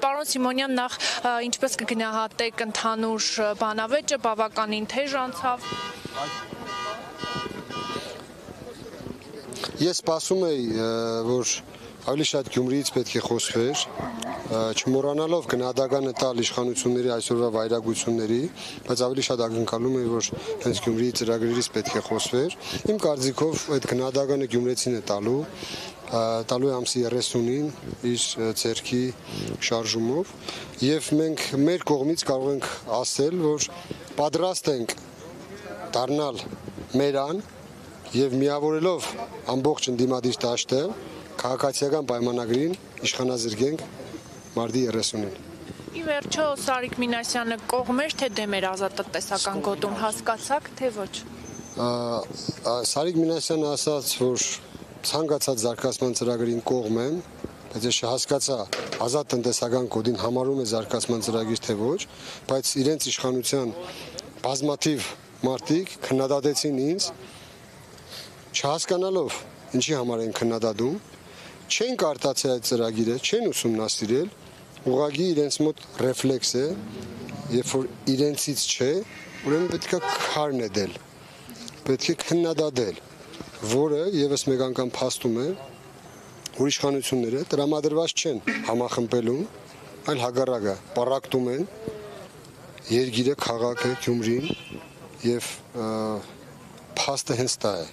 Պարոն Սիմոնյան, նախ ինչպես կգնահատեք ընդհանուր բանավեճը, բավականին թեժ անցավ։ Ես սպասում էի, որ ավելի շատ Գյումրիից պետք է խոսվեր, չմոռանալով գնահատականը տալ իշխանությունների այսօրվա վայրագությունների, բայց ավելի շատ ակնկալում էի, որ հենց Գյումրիի ծրագրերից պետք է խոսվեր։ Իմ կարծիքով այդ գնահատականը գյումրեցին է տալու է ամսի 30-ին իր ձեռքի շարժումով, եւ մենք մեր կողմից կարող ենք ասել, որ պատրաստ ենք դառնալ մերան եւ միավորելով ամբողջ ընդդիմադիր դաշտը քաղաքացիական պայմանագրին իշխանազրկենք մարտի 30-ին։ Ի վերջո Սարիկ Մինասյանը կողմ էր, թե դեմ էր ազատատեսական գոտուն, հասկացաք, թե ոչ։ Սարիկ Մինասյանը ասաց, որ ցանկացած զարգացման ծրագրին կողմ եմ, բայց ես չհասկացա ազատ տնտեսական կոդին համարում է զարգացման ծրագիր թե ոչ, բայց իրենց իշխանության բազմաթիվ մարդիկ քննադատեցին ինձ, չհասկանալով ինչի համար են քննադատում, չեն կարտացել այդ ծրագիրը, չեն ուսումնասիրել, ուղղակի իրենց մոտ ռեֆլեքս է, երբ որ իրենցից չէ, ուրեմն պետք է քարնեդել, պետք է քննադատել, որը եւս մեկ անգամ փաստում է, որ իշխանությունները տրամադրված չեն համախմբելուն, այլ հակառակը պառակտում են երկիրը, քաղաքը, Գյումրին եւ փաստը հենց դա է։